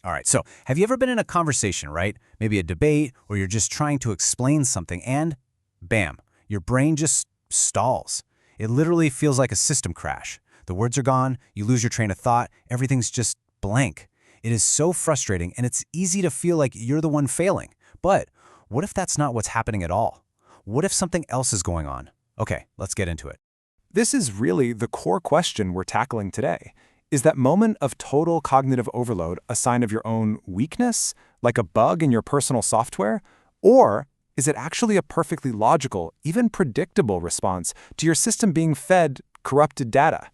All right, so have you ever been in a conversation, right? Maybe a debate, or you're just trying to explain something, and bam, your brain just stalls. It literally feels like a system crash. The words are gone, you lose your train of thought, everything's just blank. It is so frustrating, and it's easy to feel like you're the one failing. But what if that's not what's happening at all? What if something else is going on? Okay, let's get into it. This is really the core question we're tackling today. Is that moment of total cognitive overload a sign of your own weakness, like a bug in your personal software? Or is it actually a perfectly logical, even predictable response to your system being fed corrupted data?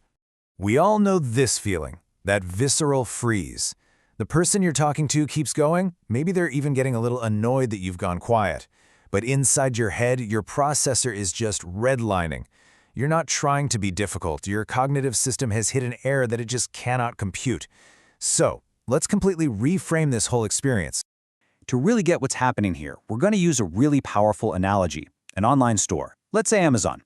We all know this feeling, that visceral freeze. The person you're talking to keeps going, maybe they're even getting a little annoyed that you've gone quiet. But inside your head, your processor is just redlining. You're not trying to be difficult. Your cognitive system has hit an error that it just cannot compute. So, let's completely reframe this whole experience. To really get what's happening here, we're going to use a really powerful analogy, an online store. Let's say Amazon.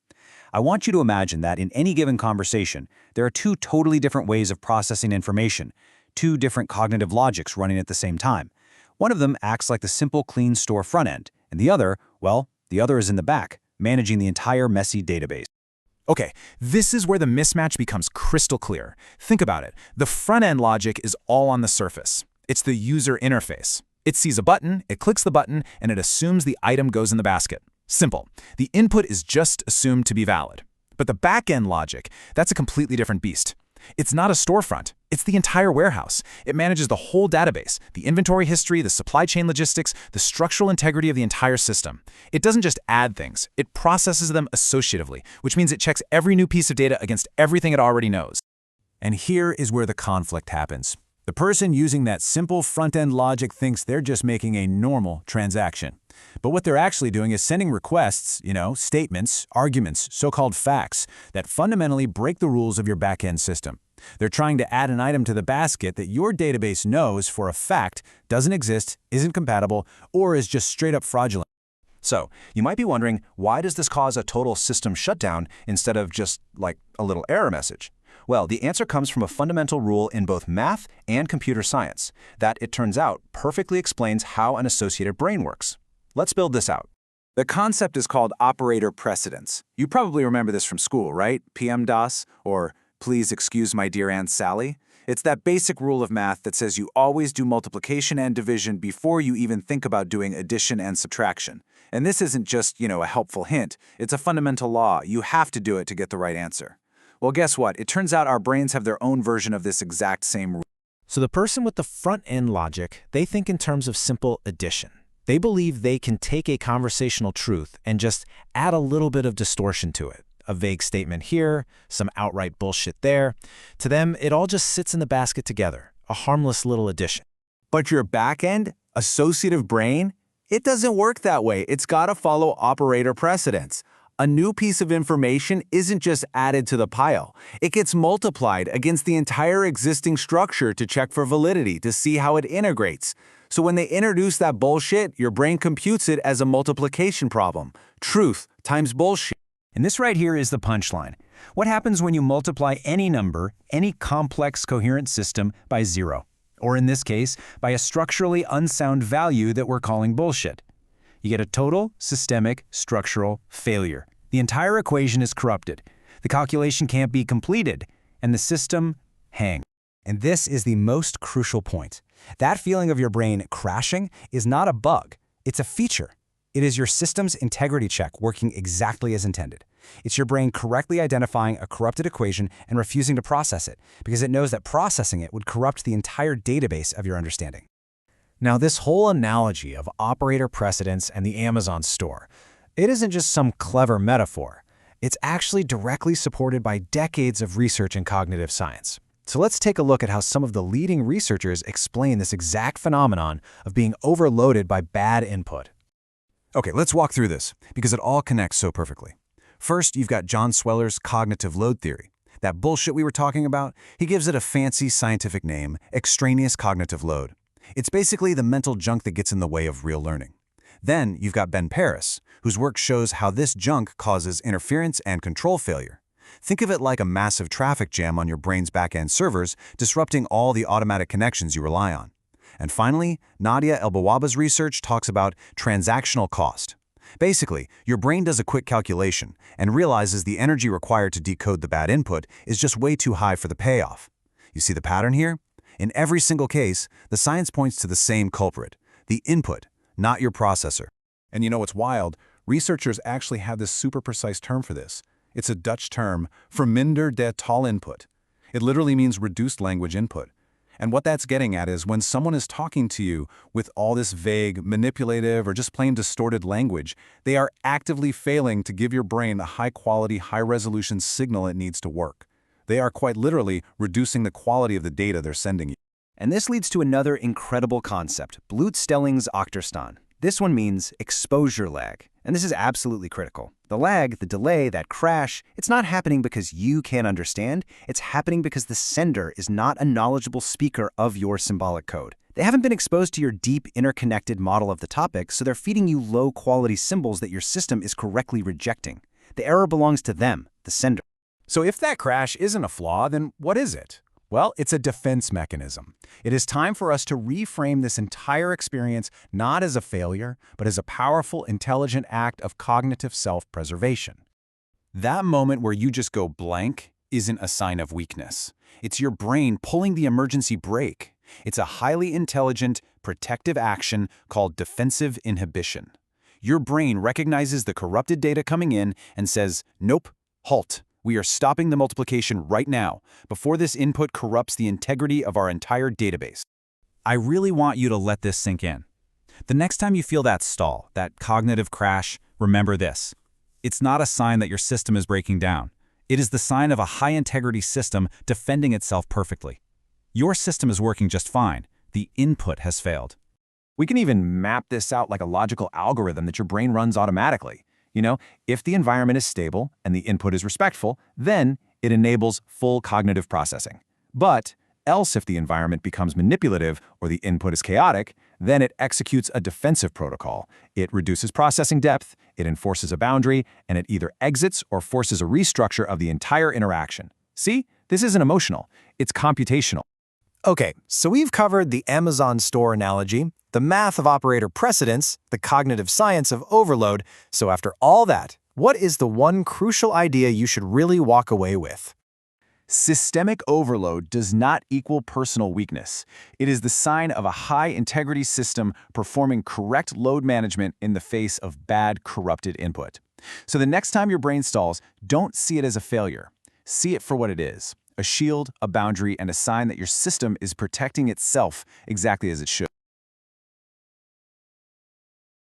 I want you to imagine that in any given conversation, there are two totally different ways of processing information, two different cognitive logics running at the same time. One of them acts like the simple, clean store front end, and the other, well, the other is in the back, managing the entire messy database. Okay, this is where the mismatch becomes crystal clear. Think about it. The front-end logic is all on the surface. It's the user interface. It sees a button, it clicks the button, and it assumes the item goes in the basket. Simple. The input is just assumed to be valid. But the back-end logic, that's a completely different beast. It's not a storefront. It's the entire warehouse. It manages the whole database, the inventory history, the supply chain logistics, the structural integrity of the entire system. It doesn't just add things, it processes them associatively, which means it checks every new piece of data against everything it already knows. And here is where the conflict happens. The person using that simple front-end logic thinks they're just making a normal transaction. But what they're actually doing is sending requests, statements, arguments, so-called facts, that fundamentally break the rules of your back-end system. They're trying to add an item to the basket that your database knows for a fact doesn't exist, isn't compatible, or is just straight up fraudulent. So, you might be wondering, why does this cause a total system shutdown instead of just, like, a little error message? Well, the answer comes from a fundamental rule in both math and computer science that, it turns out, perfectly explains how an associated brain works. Let's build this out. The concept is called operator precedence. You probably remember this from school, right? PEMDAS, or Please Excuse My Dear Aunt Sally. It's that basic rule of math that says you always do multiplication and division before you even think about doing addition and subtraction. And this isn't just, a helpful hint. It's a fundamental law. You have to do it to get the right answer. Well, guess what? It turns out our brains have their own version of this exact same rule. So the person with the front-end logic, they think in terms of simple addition. They believe they can take a conversational truth and just add a little bit of distortion to it. A vague statement here, some outright bullshit there. To them, it all just sits in the basket together, a harmless little addition. But your back-end, associative brain, it doesn't work that way. It's got to follow operator precedence. A new piece of information isn't just added to the pile. It gets multiplied against the entire existing structure to check for validity, to see how it integrates. So when they introduce that bullshit, your brain computes it as a multiplication problem. Truth times bullshit. And this right here is the punchline. What happens when you multiply any number, any complex coherent system, by zero? Or in this case, by a structurally unsound value that we're calling bullshit. You get a total, systemic, structural failure. The entire equation is corrupted. The calculation can't be completed, and the system hangs. And this is the most crucial point. That feeling of your brain crashing is not a bug. It's a feature. It is your system's integrity check working exactly as intended. It's your brain correctly identifying a corrupted equation and refusing to process it, because it knows that processing it would corrupt the entire database of your understanding. Now, this whole analogy of operator precedence and the Amazon store, it isn't just some clever metaphor. It's actually directly supported by decades of research in cognitive science. So let's take a look at how some of the leading researchers explain this exact phenomenon of being overloaded by bad input. Okay, let's walk through this, because it all connects so perfectly. First, you've got John Sweller's cognitive load theory. That bullshit we were talking about, he gives it a fancy scientific name, extraneous cognitive load. It's basically the mental junk that gets in the way of real learning. Then you've got Ben Paris, whose work shows how this junk causes interference and control failure. Think of it like a massive traffic jam on your brain's back-end servers, disrupting all the automatic connections you rely on. And finally, Nadia Elbawaba's research talks about transactional cost. Basically, your brain does a quick calculation and realizes the energy required to decode the bad input is just way too high for the payoff. You see the pattern here? In every single case, the science points to the same culprit, the input, not your processor. And you know what's wild? Researchers actually have this super precise term for this. It's a Dutch term, verminder de taalinput. It literally means reduced language input. And what that's getting at is when someone is talking to you with all this vague, manipulative, or just plain distorted language, they are actively failing to give your brain the high-quality, high-resolution signal it needs to work. They are quite literally reducing the quality of the data they're sending you. And this leads to another incredible concept, Blut-Stelling's Octarstan. This one means exposure lag. And this is absolutely critical. The lag, the delay, that crash, it's not happening because you can't understand. It's happening because the sender is not a knowledgeable speaker of your symbolic code. They haven't been exposed to your deep, interconnected model of the topic, so they're feeding you low-quality symbols that your system is correctly rejecting. The error belongs to them, the sender. So if that crash isn't a flaw, then what is it? Well, it's a defense mechanism. It is time for us to reframe this entire experience not as a failure, but as a powerful, intelligent act of cognitive self-preservation. That moment where you just go blank isn't a sign of weakness. It's your brain pulling the emergency brake. It's a highly intelligent, protective action called defensive inhibition. Your brain recognizes the corrupted data coming in and says, "Nope, halt. We are stopping the multiplication right now, before this input corrupts the integrity of our entire database." I really want you to let this sink in. The next time you feel that stall, that cognitive crash, remember this. It's not a sign that your system is breaking down. It is the sign of a high-integrity system defending itself perfectly. Your system is working just fine. The input has failed. We can even map this out like a logical algorithm that your brain runs automatically. You know, if the environment is stable and the input is respectful, then it enables full cognitive processing. But else if the environment becomes manipulative or the input is chaotic, then it executes a defensive protocol. It reduces processing depth, it enforces a boundary, and it either exits or forces a restructure of the entire interaction. See, this isn't emotional, it's computational. Okay, so we've covered the Amazon store analogy, the math of operator precedence, the cognitive science of overload. So after all that, what is the one crucial idea you should really walk away with? Systemic overload does not equal personal weakness. It is the sign of a high-integrity system performing correct load management in the face of bad, corrupted input. So the next time your brain stalls, don't see it as a failure. See it for what it is. A shield, a boundary, and a sign that your system is protecting itself exactly as it should.